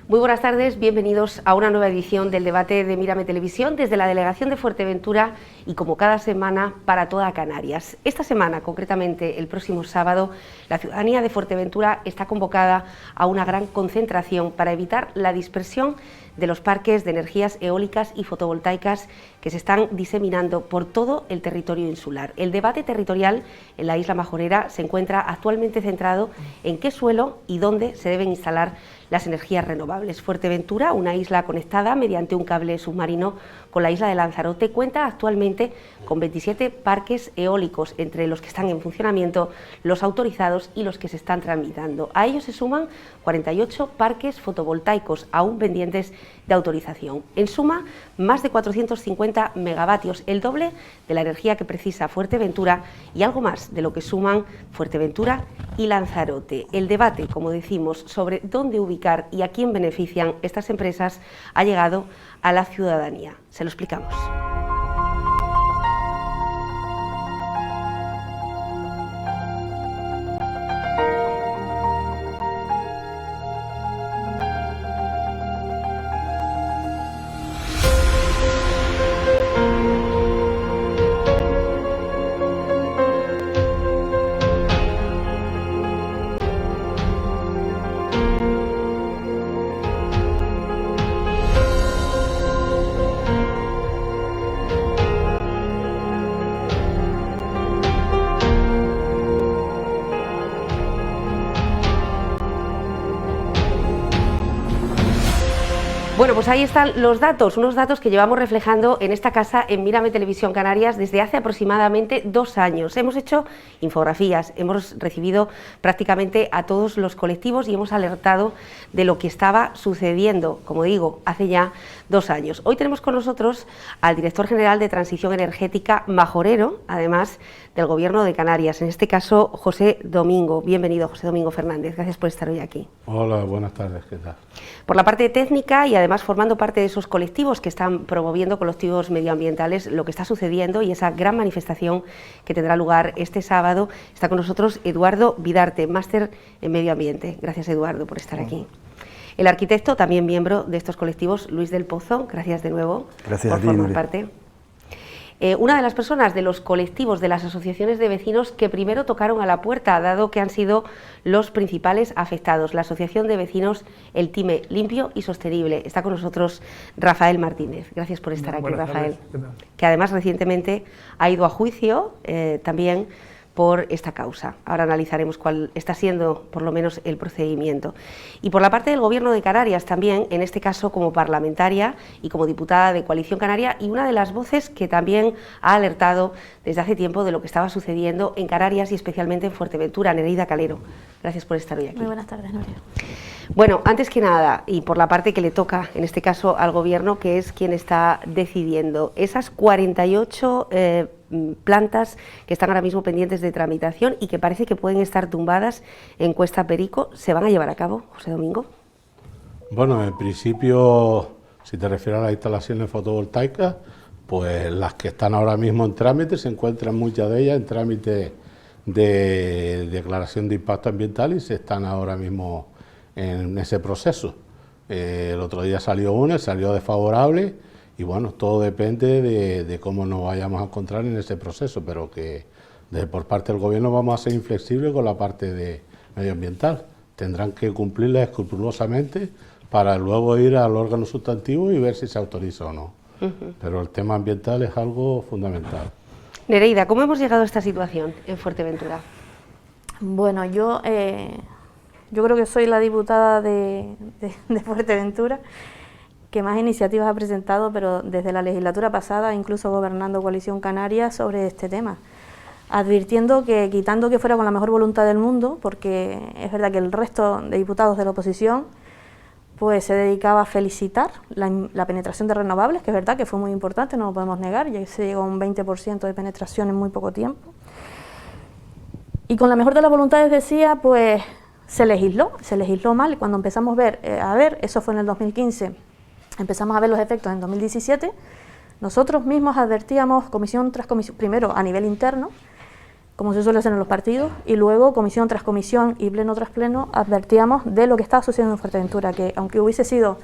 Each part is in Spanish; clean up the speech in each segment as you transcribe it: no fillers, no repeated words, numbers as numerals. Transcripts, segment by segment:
Muy buenas tardes, bienvenidos a una nueva edición del debate de Mírame Televisión desde la delegación de Fuerteventura y como cada semana para toda Canarias. Esta semana, concretamente el próximo sábado, la ciudadanía de Fuerteventura está convocada a una gran concentración para evitar la dispersión de los parques de energías eólicas y fotovoltaicas que se están diseminando por todo el territorio insular. El debate territorial en la isla Majorera se encuentra actualmente centrado en qué suelo y dónde se deben instalar las energías renovables. Fuerteventura, una isla conectada mediante un cable submarino con la isla de Lanzarote, cuenta actualmente con 27 parques eólicos, entre los que están en funcionamiento, los autorizados y los que se están tramitando. A ellos se suman 48 parques fotovoltaicos aún pendientes de autorización. En suma, más de 450 megavatios, el doble de la energía que precisa Fuerteventura y algo más de lo que suman Fuerteventura y Lanzarote. El debate, como decimos, sobre dónde ubicar y a quién benefician estas empresas ha llegado a la ciudadanía. Se lo explicamos. Bueno, pues ahí están los datos, unos datos que llevamos reflejando en esta casa en Mírame Televisión Canarias desde hace aproximadamente 2 años. Hemos hecho infografías, hemos recibido prácticamente a todos los colectivos y hemos alertado de lo que estaba sucediendo, como digo, hace ya 2 años. Hoy tenemos con nosotros al director general de Transición Energética majorero, además del Gobierno de Canarias, en este caso José Domingo. Bienvenido, José Domingo Fernández, gracias por estar hoy aquí. Hola, buenas tardes, ¿qué tal? Por la parte técnica y además formando parte de esos colectivos que están promoviendo colectivos medioambientales lo que está sucediendo y esa gran manifestación que tendrá lugar este sábado, está con nosotros Eduardo Vidarte, máster en Medio Ambiente. Gracias, Eduardo, por estar aquí. El arquitecto, también miembro de estos colectivos, Luis del Pozo, gracias de nuevo por formar parte. Una de las personas de los colectivos, de las asociaciones de vecinos que primero tocaron a la puerta, dado que han sido los principales afectados, la Asociación de Vecinos El Time Limpio y Sostenible. Está con nosotros Rafael Martínez. Gracias por estar aquí, Rafael, que además recientemente ha ido a juicio también por esta causa. Ahora analizaremos cuál está siendo, por lo menos, el procedimiento. Y por la parte del Gobierno de Canarias también, en este caso como parlamentaria y como diputada de Coalición Canaria, y una de las voces que también ha alertado desde hace tiempo de lo que estaba sucediendo en Canarias y especialmente en Fuerteventura, Nereida Calero. Gracias por estar hoy aquí. Muy buenas tardes, Nuria. Bueno, antes que nada, y por la parte que le toca, en este caso al Gobierno, que es quien está decidiendo, esas 48 plantas que están ahora mismo pendientes de tramitación y que parece que pueden estar tumbadas en Cuesta Perico, ¿se van a llevar a cabo, José Domingo? Bueno, en principio, si te refieres a las instalaciones fotovoltaicas, pues las que están ahora mismo en trámite, se encuentran muchas de ellas en trámite de declaración de impacto ambiental y se están ahora mismo en ese proceso. El otro día salió una, salió desfavorable y bueno, todo depende de cómo nos vayamos a encontrar en ese proceso, pero que por parte del Gobierno vamos a ser inflexibles con la parte de medioambiental. Tendrán que cumplirla escrupulosamente para luego ir al órgano sustantivo y ver si se autoriza o no. Pero el tema ambiental es algo fundamental. Nereida, ¿cómo hemos llegado a esta situación en Fuerteventura? Bueno, yo creo que soy la diputada de Fuerteventura que más iniciativas ha presentado, pero desde la legislatura pasada, incluso gobernando Coalición Canaria, sobre este tema, advirtiendo que, quitando que fuera con la mejor voluntad del mundo, porque es verdad que el resto de diputados de la oposición pues se dedicaba a felicitar la penetración de renovables, que es verdad que fue muy importante, no lo podemos negar, ya se llegó a un 20% de penetración en muy poco tiempo. Y con la mejor de las voluntades decía, pues se legisló mal, y cuando empezamos a ver, eso fue en el 2015, empezamos a ver los efectos en 2017, nosotros mismos advertíamos comisión tras comisión, primero a nivel interno, como se suele hacer en los partidos, y luego comisión tras comisión y pleno tras pleno, advertíamos de lo que estaba sucediendo en Fuerteventura, que aunque hubiese sido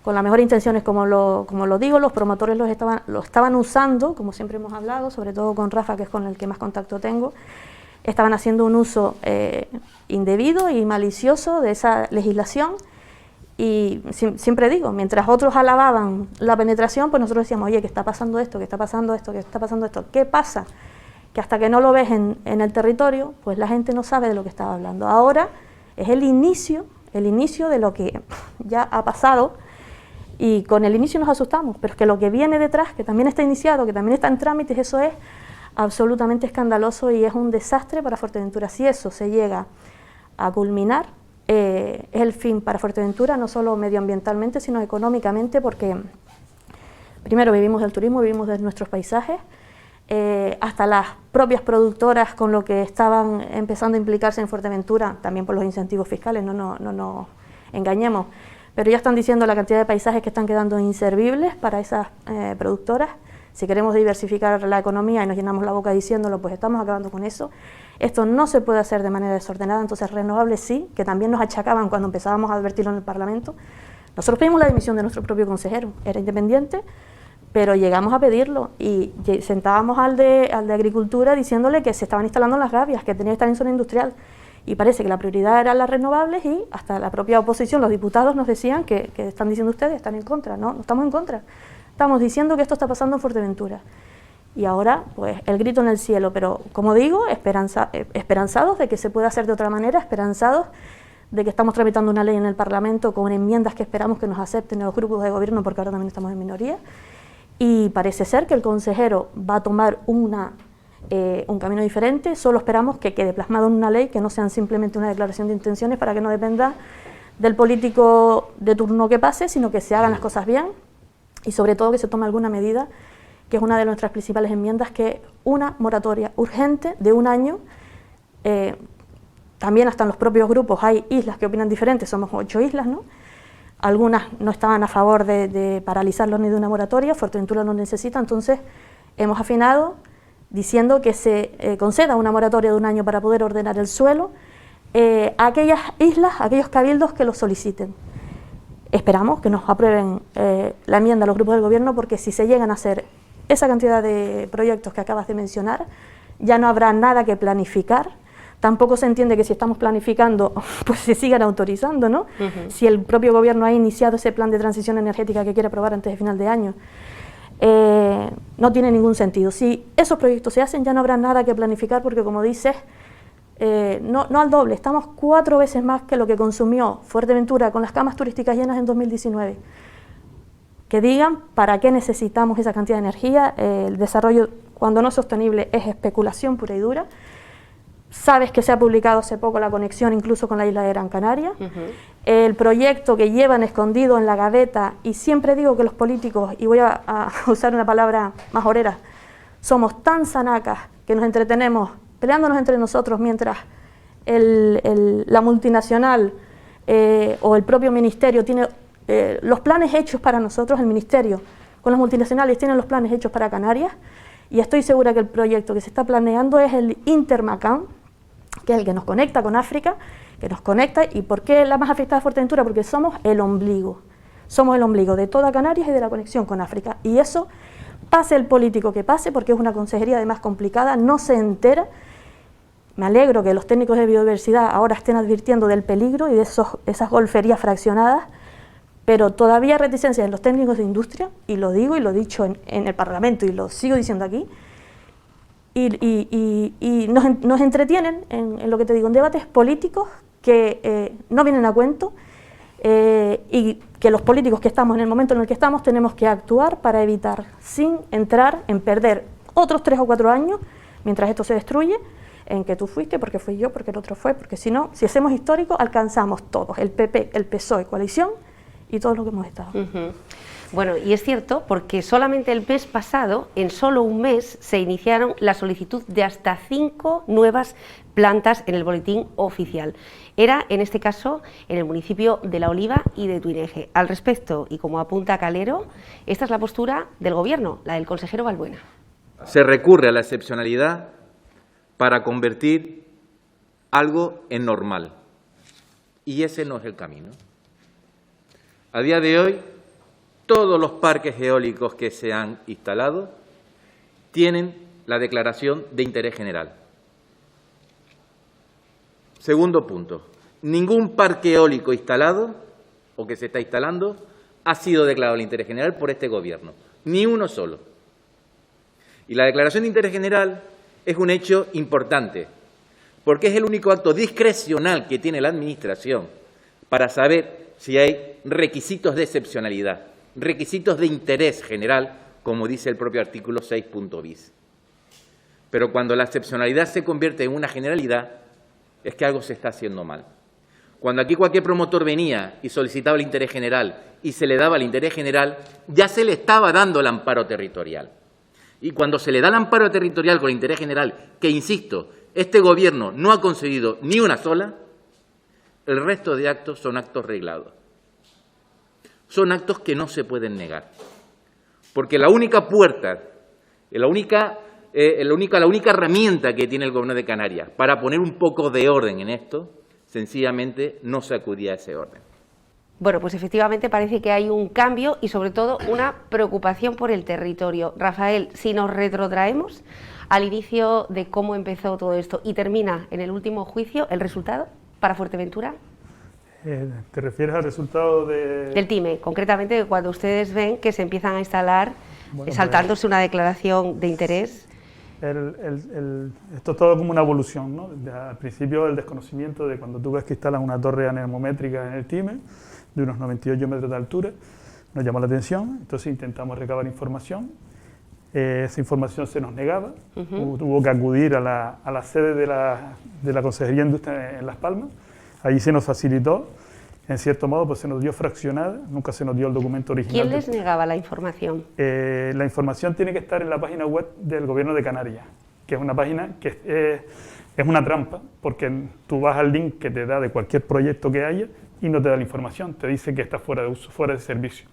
con las mejores intenciones, como lo digo, los promotores lo estaban usando, como siempre hemos hablado, sobre todo con Rafa, que es con el que más contacto tengo, estaban haciendo un uso indebido y malicioso de esa legislación. Y siempre digo, mientras otros alababan la penetración, pues nosotros decíamos, oye, ¿qué está pasando esto? ¿Qué está pasando esto? ¿Qué está pasando esto? ¿Qué pasa? Que hasta que no lo ves en el territorio, pues la gente no sabe de lo que estaba hablando. Ahora es el inicio de lo que ya ha pasado, y con el inicio nos asustamos, pero es que lo que viene detrás, que también está iniciado, que también está en trámites, eso es absolutamente escandaloso y es un desastre para Fuerteventura. Si eso se llega a culminar, es el fin para Fuerteventura, no solo medioambientalmente, sino económicamente, porque primero vivimos del turismo, vivimos de nuestros paisajes, hasta las propias productoras con lo que estaban empezando a implicarse en Fuerteventura, también por los incentivos fiscales, no nos engañemos, pero ya están diciendo la cantidad de paisajes que están quedando inservibles para esas productoras. Si queremos diversificar la economía y nos llenamos la boca diciéndolo, pues estamos acabando con eso. Esto no se puede hacer de manera desordenada, entonces renovables sí, que también nos achacaban cuando empezábamos a advertirlo en el Parlamento. Nosotros pedimos la dimisión de nuestro propio consejero, era independiente, pero llegamos a pedirlo y sentábamos al de Agricultura diciéndole que se estaban instalando las gavias, que tenía que estar en zona industrial, y parece que la prioridad eran las renovables, y hasta la propia oposición, los diputados nos decían que están diciendo ustedes, están en contra. No estamos en contra, estamos diciendo que esto está pasando en Fuerteventura. Y ahora, pues, el grito en el cielo, pero como digo, esperanzados de que se pueda hacer de otra manera, esperanzados de que estamos tramitando una ley en el Parlamento con enmiendas que esperamos que nos acepten los grupos de gobierno, porque ahora también estamos en minoría, y parece ser que el consejero va a tomar un camino diferente. Solo esperamos que quede plasmado en una ley, que no sean simplemente una declaración de intenciones para que no dependa del político de turno que pase, sino que se hagan las cosas bien y sobre todo que se tome alguna medida, que es una de nuestras principales enmiendas, que una moratoria urgente de 1 año. También hasta en los propios grupos hay islas que opinan diferente, somos 8 islas, ¿no? Algunas no estaban a favor de paralizarlo ni de una moratoria, Fuerteventura lo necesita, entonces hemos afinado diciendo que se conceda una moratoria de 1 año para poder ordenar el suelo a aquellas islas, a aquellos cabildos que lo soliciten. Esperamos que nos aprueben la enmienda a los grupos del gobierno, porque si se llegan a hacer esa cantidad de proyectos que acabas de mencionar, ya no habrá nada que planificar. Tampoco se entiende que si estamos planificando, pues se sigan autorizando, ¿no? Si el propio gobierno ha iniciado ese plan de transición energética que quiere aprobar antes de final de año, no tiene ningún sentido. Si esos proyectos se hacen, ya no habrá nada que planificar, porque como dices, no al doble, estamos 4 veces más que lo que consumió Fuerteventura con las camas turísticas llenas en 2019. Que digan para qué necesitamos esa cantidad de energía. El desarrollo, cuando no es sostenible, es especulación pura y dura. Sabes que se ha publicado hace poco la conexión incluso con la isla de Gran Canaria. El proyecto que llevan escondido en la gaveta, y siempre digo que los políticos, y voy a usar una palabra majorera, somos tan sanacas que nos entretenemos peleándonos entre nosotros mientras la multinacional o el propio ministerio tiene los planes hechos para nosotros. El ministerio con las multinacionales tienen los planes hechos para Canarias, y estoy segura que el proyecto que se está planeando es el Intermacán, que es el que nos conecta con África, que nos conecta. ¿Y por qué la más afectada es Fuerteventura? Porque somos el ombligo de toda Canarias y de la conexión con África, y eso, pase el político que pase, porque es una consejería además complicada, no se entera. Me alegro que los técnicos de biodiversidad ahora estén advirtiendo del peligro y de esas golferías fraccionadas, pero todavía hay reticencias en los técnicos de industria, y lo digo y lo he dicho en el Parlamento y lo sigo diciendo aquí, y nos entretienen en lo que te digo, en debates políticos que no vienen a cuento, y que los políticos que estamos en el momento en el que estamos tenemos que actuar para evitar, sin entrar en perder otros 3 o 4 años, mientras esto se destruye, en que tú fuiste, porque fui yo, porque el otro fue, porque si no, si hacemos histórico, alcanzamos todos, el PP, el PSOE, coalición, y todo lo que hemos estado. Bueno, y es cierto, porque solamente el mes pasado, en solo un mes, se iniciaron la solicitud de hasta 5 nuevas plantas en el boletín oficial. Era, en este caso, en el municipio de La Oliva y de Tuineje. Al respecto, y como apunta Calero, esta es la postura del Gobierno, la del consejero Balbuena. Se recurre a la excepcionalidad para convertir algo en normal. Y ese no es el camino. A día de hoy, todos los parques eólicos que se han instalado tienen la declaración de interés general. Segundo punto, ningún parque eólico instalado o que se está instalando ha sido declarado de interés general por este Gobierno, ni uno solo. Y la declaración de interés general es un hecho importante, porque es el único acto discrecional que tiene la Administración para saber si hay requisitos de excepcionalidad, requisitos de interés general, como dice el propio artículo 6.bis. Pero cuando la excepcionalidad se convierte en una generalidad, es que algo se está haciendo mal. Cuando aquí cualquier promotor venía y solicitaba el interés general y se le daba el interés general, ya se le estaba dando el amparo territorial. Y cuando se le da el amparo territorial con el interés general, que insisto, este Gobierno no ha conseguido ni una sola, el resto de actos son actos reglados. Son actos que no se pueden negar. Porque la única puerta, la única herramienta que tiene el Gobierno de Canarias para poner un poco de orden en esto, sencillamente no se acudía a ese orden. Bueno, pues efectivamente parece que hay un cambio y sobre todo una preocupación por el territorio. Rafael, si nos retrotraemos al inicio de cómo empezó todo esto y termina en el último juicio, ¿el resultado para Fuerteventura? ¿Te refieres al resultado del TIME, concretamente cuando ustedes ven que se empiezan a instalar, saltándose una declaración de interés? Esto es todo como una evolución, ¿no? Al principio el desconocimiento de cuando tú ves que instalan una torre anemométrica en el TIME de unos 98 metros de altura, nos llamó la atención, entonces intentamos recabar información, esa información se nos negaba, hubo que acudir a la sede de la Consejería de Industria en Las Palmas, allí se nos facilitó, en cierto modo pues se nos dio fraccionada, nunca se nos dio el documento original. ¿Quién les negaba la información? La información tiene que estar en la página web del Gobierno de Canarias, que es una página que es una trampa, porque tú vas al link que te da de cualquier proyecto que haya y no te da la información, te dice que está fuera de uso, fuera de servicio.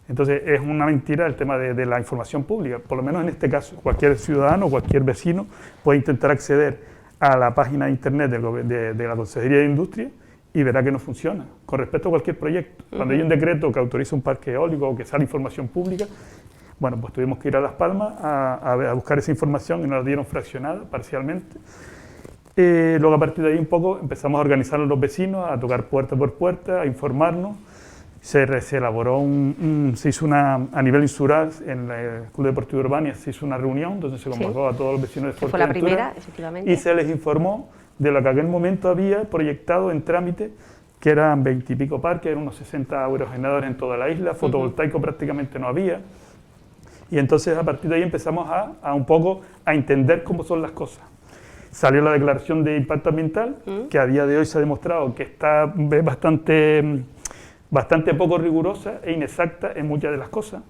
Entonces es una mentira el tema de la información pública, por lo menos en este caso, cualquier ciudadano, cualquier vecino puede intentar acceder a la página de internet de la Consejería de Industria y verá que no funciona, con respecto a cualquier proyecto. Cuando hay un decreto que autoriza un parque eólico o que sale información pública, bueno, pues tuvimos que ir a Las Palmas a buscar esa información y nos la dieron fraccionada, parcialmente. Luego a partir de ahí un poco empezamos a organizarnos los vecinos, a tocar puerta por puerta, a informarnos. Se elaboró se hizo a nivel insular, en el Club Deportivo Urbania se hizo una reunión donde se convocó a todos los vecinos de Fuerteventura. Fue la primera, efectivamente. Y se les informó de lo que en aquel momento había proyectado en trámite, que eran 20 y pico parques, eran unos 60 aerogeneradores en toda la isla, fotovoltaico prácticamente no había. Y entonces a partir de ahí empezamos a un poco a entender cómo son las cosas. Salió la declaración de impacto ambiental, que a día de hoy se ha demostrado que está bastante poco rigurosa e inexacta en muchas de las cosas.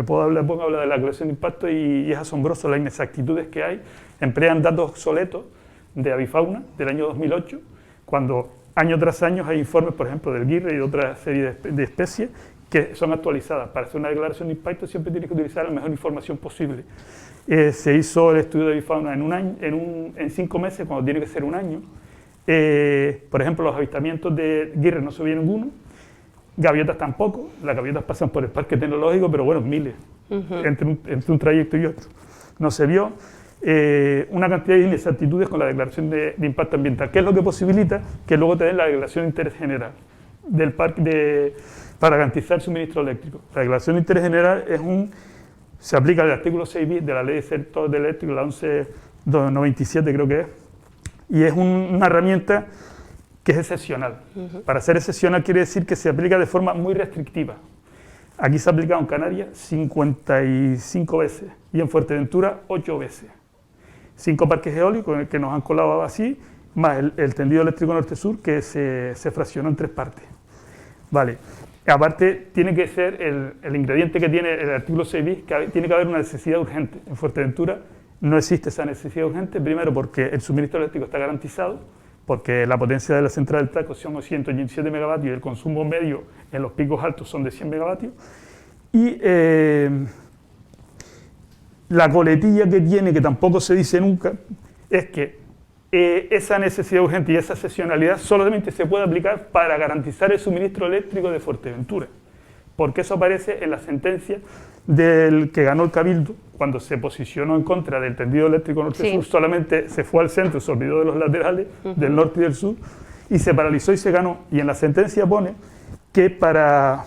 Pongo a hablar de la declaración de impacto y es asombroso las inexactitudes que hay. Emplean datos obsoletos de avifauna del año 2008, cuando año tras año hay informes, por ejemplo, del GIRRE y de otra serie de especies que son actualizadas. Para hacer una declaración de impacto siempre tienes que utilizar la mejor información posible. Se hizo el estudio de avifauna en 5 meses, cuando tiene que ser un año. Por ejemplo, los avistamientos de GIRRE no se vio ninguno, gaviotas tampoco, las gaviotas pasan por el parque tecnológico, pero bueno, miles, entre un trayecto y otro. No se vio. Una cantidad de inexactitudes con la declaración de impacto ambiental, que es lo que posibilita que luego te den la declaración de interés general del parque para garantizar el suministro eléctrico. La declaración de interés general se aplica al artículo 6 bis de la ley de sector eléctrico, la 11.297 creo que es, y es una herramienta que es excepcional. Para ser excepcional quiere decir que se aplica de forma muy restrictiva. Aquí se ha aplicado en Canarias 55 veces y en Fuerteventura 8 veces. 5 parques eólicos que nos han colado así, más el tendido eléctrico norte-sur que se fraccionó en 3 partes. Vale. Aparte, tiene que ser el ingrediente que tiene el artículo 6 bis, que tiene que haber una necesidad urgente. En Fuerteventura no existe esa necesidad urgente, primero porque el suministro eléctrico está garantizado, porque la potencia de la central del Taco son 117 megavatios y el consumo medio en los picos altos son de 100 megavatios. Y la coletilla que tiene, que tampoco se dice nunca, es que esa necesidad urgente y esa excepcionalidad solamente se puede aplicar para garantizar el suministro eléctrico de Fuerteventura, porque eso aparece en la sentencia del que ganó el Cabildo, cuando se posicionó en contra del tendido eléctrico norte-sur, solamente se fue al centro, se olvidó de los laterales, del norte y del sur, y se paralizó y se ganó. Y en la sentencia pone que para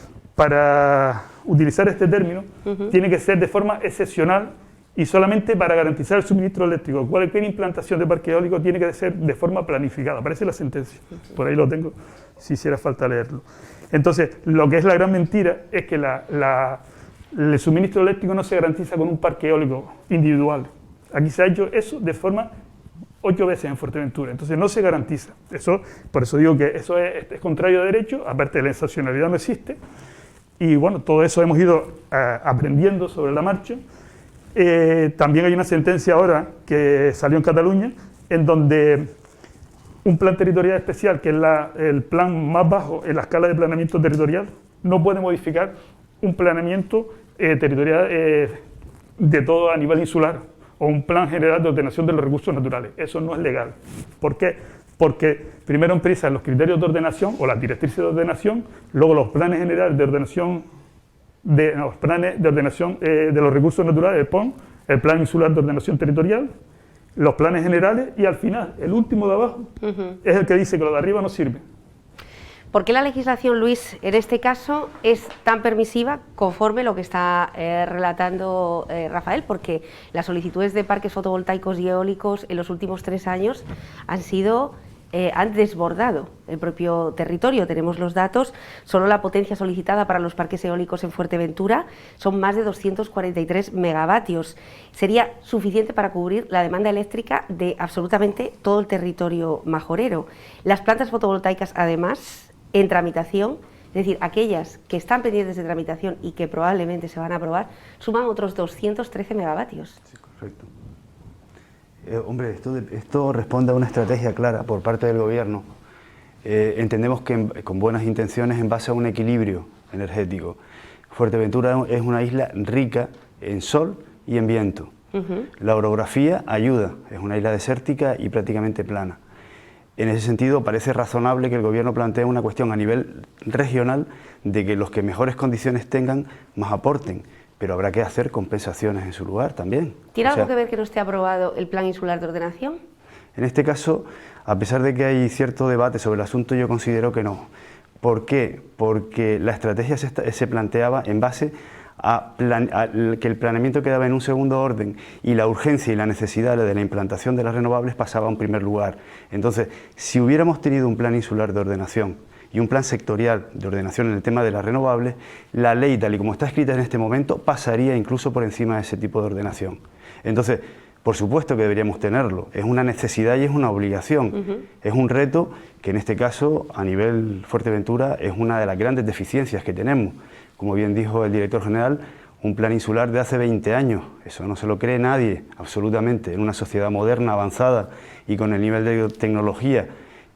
utilizar este término tiene que ser de forma excepcional y solamente para garantizar el suministro eléctrico. Cualquier implantación de parque eólico tiene que ser de forma planificada. Aparece la sentencia, por ahí lo tengo, si hiciera falta leerlo. Entonces, lo que es la gran mentira es que el suministro eléctrico no se garantiza con un parque eólico individual. Aquí se ha hecho eso de forma 8 veces en Fuerteventura, entonces no se garantiza. Eso, por eso digo que eso es contrario a derecho, aparte de la excepcionalidad no existe. Y bueno, todo eso hemos ido aprendiendo sobre la marcha. También hay una sentencia ahora que salió en Cataluña, en donde un plan territorial especial, que es el plan más bajo en la escala de planeamiento territorial, no puede modificar un planeamiento territorial de todo a nivel insular, o un plan general de ordenación de los recursos naturales. Eso no es legal. ¿Por qué? Porque primero empiezan los criterios de ordenación, o las directrices de ordenación, luego los planes generales de ordenación de los recursos naturales, el PON, el Plan Insular de Ordenación Territorial, los planes generales y al final, el último de abajo, es el que dice que lo de arriba no sirve. ¿Por qué la legislación, Luis, en este caso es tan permisiva conforme lo que está relatando Rafael? Porque las solicitudes de parques fotovoltaicos y eólicos en los últimos 3 años han desbordado el propio territorio. Tenemos los datos, solo la potencia solicitada para los parques eólicos en Fuerteventura son más de 243 megavatios. Sería suficiente para cubrir la demanda eléctrica de absolutamente todo el territorio majorero. Las plantas fotovoltaicas, además, en tramitación, es decir, aquellas que están pendientes de tramitación y que probablemente se van a aprobar, suman otros 213 megavatios. Sí, correcto. Hombre, esto responde a una estrategia clara por parte del Gobierno. Entendemos que con buenas intenciones en base a un equilibrio energético. Fuerteventura es una isla rica en sol y en viento. La orografía ayuda, es una isla desértica y prácticamente plana. En ese sentido, parece razonable que el Gobierno plantee una cuestión a nivel regional de que los que mejores condiciones tengan más aporten, pero habrá que hacer compensaciones en su lugar también. ¿Tiene algo que ver que no esté aprobado el Plan Insular de Ordenación? En este caso, a pesar de que hay cierto debate sobre el asunto, yo considero que no. ¿Por qué? Porque la estrategia se planteaba en base a que el planeamiento quedaba en un segundo orden y la urgencia y la necesidad de la implantación de las renovables pasaba a un primer lugar. Entonces, si hubiéramos tenido un plan insular de ordenación y un plan sectorial de ordenación en el tema de las renovables, la ley, tal y como está escrita en este momento, pasaría incluso por encima de ese tipo de ordenación. Entonces, por supuesto que deberíamos tenerlo, es una necesidad y es una obligación, es un reto que en este caso, a nivel Fuerteventura, es una de las grandes deficiencias que tenemos. Como bien dijo el director general, un plan insular de hace 20 años, eso no se lo cree nadie, absolutamente, en una sociedad moderna, avanzada y con el nivel de tecnología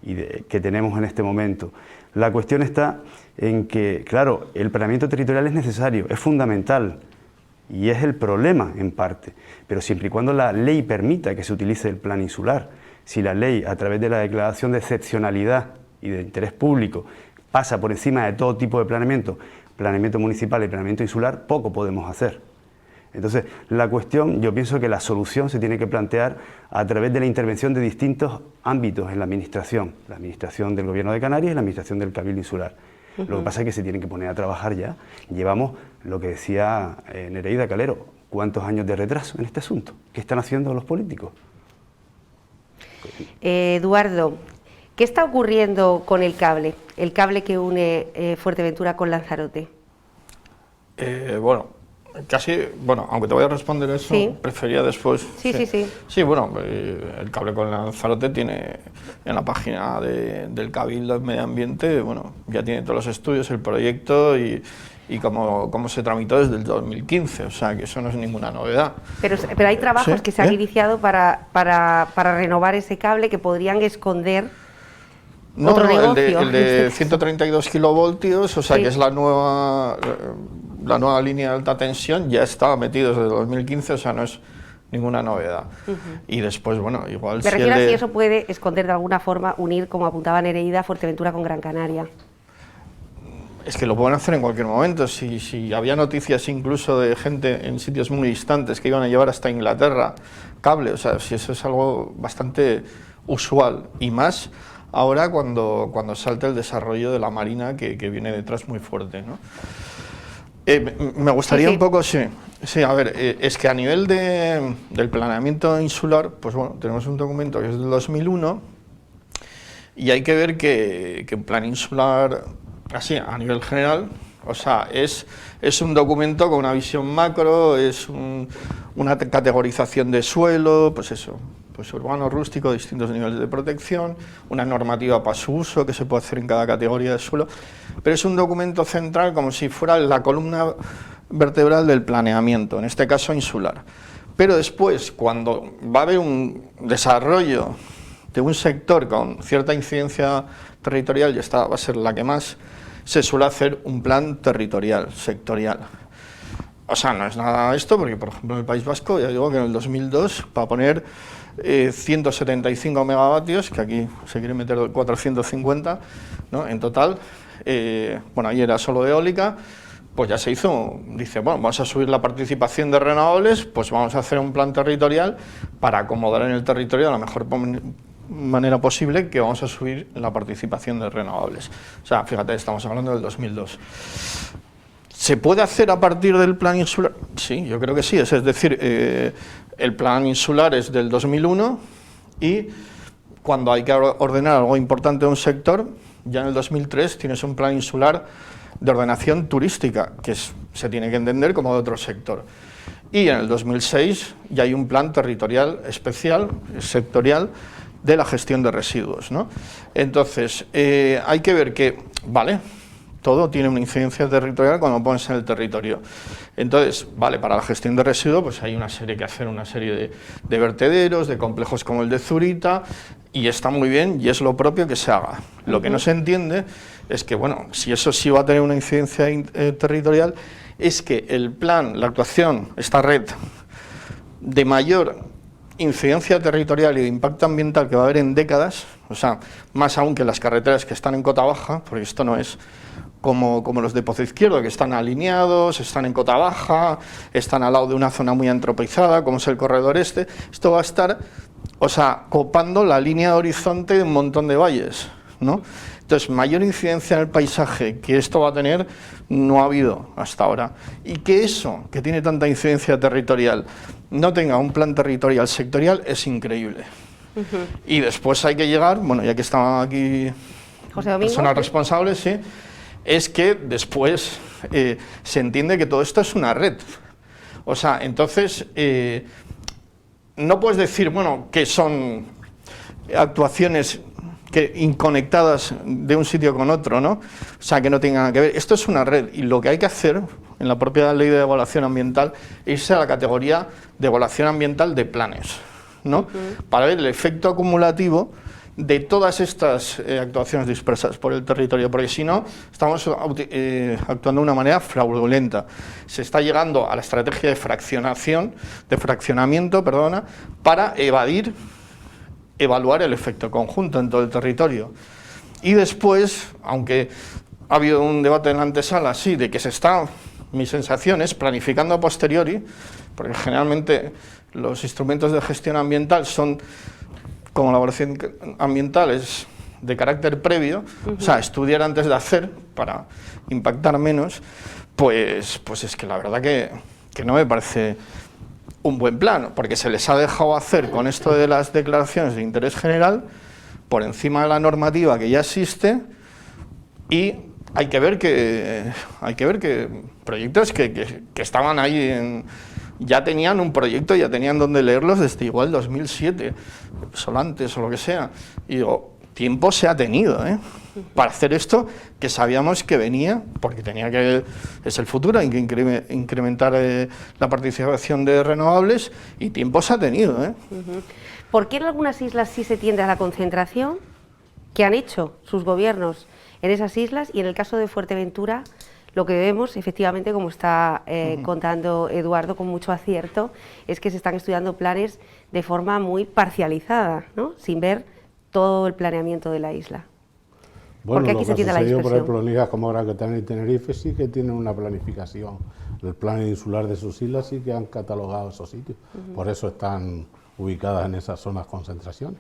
que tenemos en este momento. La cuestión está en que, claro, el planeamiento territorial es necesario, es fundamental y es el problema en parte, pero siempre y cuando la ley permita que se utilice el plan insular. Si la ley, a través de la declaración de excepcionalidad y de interés público, pasa por encima de todo tipo de planeamiento municipal y planeamiento insular, poco podemos hacer. Entonces, la cuestión, yo pienso que la solución se tiene que plantear a través de la intervención de distintos ámbitos en la administración del Gobierno de Canarias y la administración del Cabildo Insular. Lo que pasa es que se tienen que poner a trabajar ya. Llevamos, lo que decía Nereida Calero, ¿cuántos años de retraso en este asunto? ¿Qué están haciendo los políticos? Eduardo, ¿qué está ocurriendo con el cable que une Fuerteventura con Lanzarote? Aunque te voy a responder eso, sí. Prefería después. Sí. Sí, bueno, el cable con Lanzarote tiene en la página del Cabildo de Medio Ambiente, bueno, ya tiene todos los estudios, el proyecto y y como se tramitó desde el 2015, o sea que eso no es ninguna novedad. Pero hay trabajos ¿Sí? que se han iniciado para renovar ese cable que podrían esconder otro negocio. El de 132 kilovoltios, o sea Sí. que es la nueva línea de alta tensión, ya estaba metido desde el 2015, o sea no es ninguna novedad. Y después, bueno, igual Me refiero el a de- si eso puede esconder de alguna forma, unir, como apuntaba Nereida, Fuerteventura con Gran Canaria. Es que lo pueden hacer en cualquier momento. Si había noticias incluso de gente en sitios muy distantes que iban a llevar hasta Inglaterra cable, o sea, si eso es algo bastante usual, y más ahora cuando salta el desarrollo de la Marina que viene detrás muy fuerte, ¿no? Me gustaría Sí. un poco, sí, a ver, es que a nivel del planeamiento insular, pues bueno, tenemos un documento que es del 2001 y hay que ver que un plan insular, así, a nivel general, o sea, es un documento con una visión macro, es una categorización de suelo, pues eso, pues urbano, rústico, distintos niveles de protección, una normativa para su uso que se puede hacer en cada categoría de suelo, pero es un documento central como si fuera la columna vertebral del planeamiento, en este caso insular. Pero después, cuando va a haber un desarrollo de un sector con cierta incidencia territorial, y esta va a ser la que más, se suele hacer un plan territorial, sectorial. O sea, no es nada esto, porque por ejemplo en el País Vasco, ya digo que en el 2002, para poner 175 megavatios, que aquí se quiere meter 450, ¿no? En total, bueno, ahí era solo eólica, pues ya se hizo, dice, bueno, vamos a subir la participación de renovables, pues vamos a hacer un plan territorial para acomodar en el territorio de la mejor manera posible que vamos a subir la participación de renovables. O sea, fíjate, estamos hablando del 2002. ¿Se puede hacer a partir del plan insular? Sí, yo creo que sí. Es decir, el plan insular es del 2001 y cuando hay que ordenar algo importante de un sector, ya en el 2003 tienes un plan insular de ordenación turística, que se tiene que entender como de otro sector. Y en el 2006 ya hay un plan territorial especial, sectorial, de la gestión de residuos, ¿no? Entonces, hay que ver que, vale, todo tiene una incidencia territorial cuando lo pones en el territorio. Entonces, vale, para la gestión de residuos pues hay una serie que hacer, una serie de vertederos, de complejos como el de Zurita, y está muy bien y es lo propio que se haga. Lo que no se entiende es que, bueno, si eso sí va a tener una incidencia territorial, es que el plan, la actuación, esta red de mayor incidencia territorial y de impacto ambiental que va a haber en décadas, o sea, más aún que las carreteras que están en cota baja, porque esto no es como los de Pozo Izquierdo, que están alineados, están en cota baja, están al lado de una zona muy antropizada, como es el corredor este, esto va a estar, o sea, copando la línea de horizonte de un montón de valles, ¿no? Entonces, mayor incidencia en el paisaje que esto va a tener, no ha habido hasta ahora. Y que eso, que tiene tanta incidencia territorial, no tenga un plan territorial sectorial, es increíble. Y después hay que llegar, bueno, ya que están aquí José Domingo, personas ¿sí? responsables, sí, es que después se entiende que todo esto es una red. O sea, entonces, no puedes decir, bueno, que son actuaciones inconectadas de un sitio con otro, ¿no? O sea, que no tengan nada que ver. Esto es una red y lo que hay que hacer en la propia ley de evaluación ambiental es irse a la categoría de evaluación ambiental de planes, ¿no? Para ver el efecto acumulativo de todas estas actuaciones dispersas por el territorio, porque si no, estamos actuando de una manera fraudulenta. Se está llegando a la estrategia de fraccionamiento, para evaluar el efecto conjunto en todo el territorio. Y después, aunque ha habido un debate en la antesala, sí, de que se está, mi sensación es, planificando a posteriori, porque generalmente los instrumentos de gestión ambiental son, como la evaluación ambiental es de carácter previo, o sea, estudiar antes de hacer para impactar menos, pues es que la verdad que no me parece un buen plan, porque se les ha dejado hacer con esto de las declaraciones de interés general por encima de la normativa que ya existe, y hay que ver que proyectos que estaban ahí ya tenían un proyecto, ya tenían donde leerlos desde igual 2007, Solantes o lo que sea, y digo, tiempo se ha tenido, para hacer esto que sabíamos que venía, porque es el futuro, hay que incrementar la participación de renovables, y tiempo se ha tenido. ¿Por qué en algunas islas sí se tiende a la concentración? ¿Qué han hecho sus gobiernos en esas islas? Y en el caso de Fuerteventura, lo que vemos, efectivamente, como está contando Eduardo con mucho acierto, es que se están estudiando planes de forma muy parcializada, ¿no? Sin ver todo el planeamiento de la isla. Bueno, Porque aquí se tiende a la dispersión. Por ejemplo, en islas como Gran Canaria y Tenerife sí que tienen una planificación. El plan insular de sus islas sí que han catalogado esos sitios. Por eso están ubicadas en esas zonas de concentración.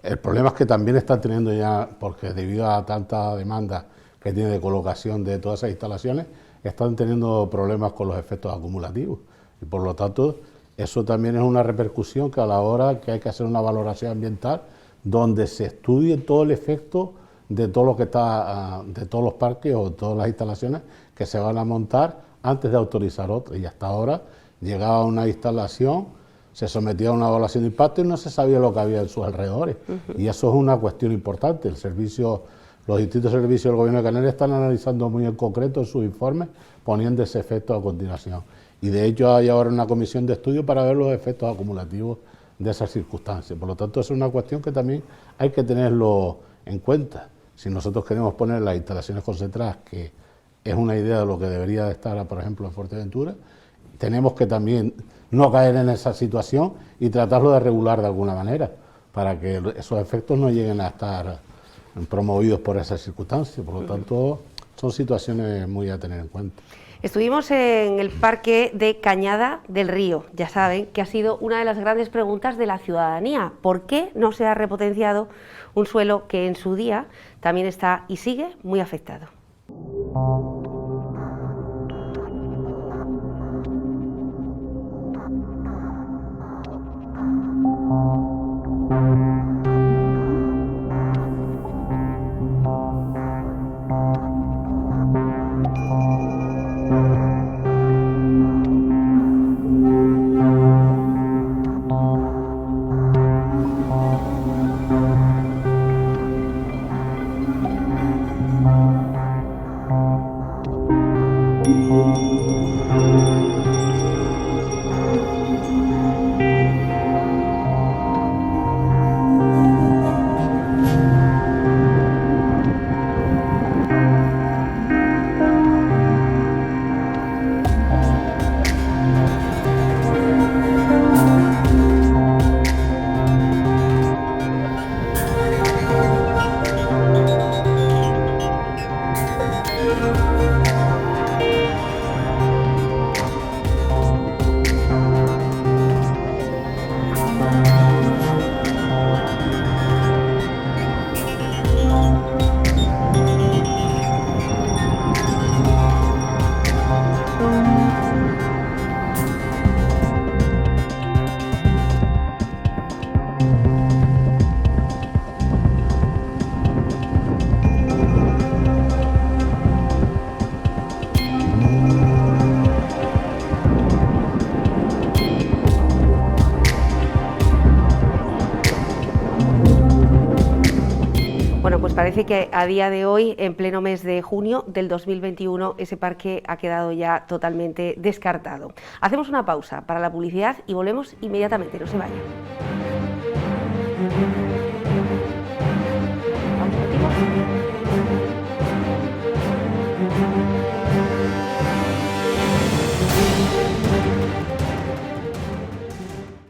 El problema es que también están teniendo ya, porque debido a tanta demanda que tiene de colocación de todas esas instalaciones, están teniendo problemas con los efectos acumulativos. Y por lo tanto, eso también es una repercusión que a la hora que hay que hacer una valoración ambiental, donde se estudie todo el efecto de todo lo que está, de todos los parques o todas las instalaciones que se van a montar antes de autorizar otras. Y hasta ahora llegaba una instalación, se sometía a una evaluación de impacto y no se sabía lo que había en sus alrededores. Y eso es una cuestión importante. Los distintos servicios del Gobierno de Canarias están analizando muy en concreto en sus informes, poniendo ese efecto a continuación. Y de hecho hay ahora una comisión de estudio para ver los efectos acumulativos de esas circunstancias. Por lo tanto, es una cuestión que también hay que tenerlo en cuenta. Si nosotros queremos poner las instalaciones concentradas, que es una idea de lo que debería de estar, por ejemplo, en Fuerteventura, tenemos que también no caer en esa situación y tratarlo de regular de alguna manera, para que esos efectos no lleguen a estar promovidos por esas circunstancias. Por lo tanto, son situaciones muy a tener en cuenta. Estuvimos en el Parque de Cañada del Río. Ya saben que ha sido una de las grandes preguntas de la ciudadanía. ¿Por qué no se ha repotenciado un suelo que en su día también está y sigue muy afectado? Parece que a día de hoy, en pleno mes de junio del 2021, ese parque ha quedado ya totalmente descartado. Hacemos una pausa para la publicidad y volvemos inmediatamente, no se vayan.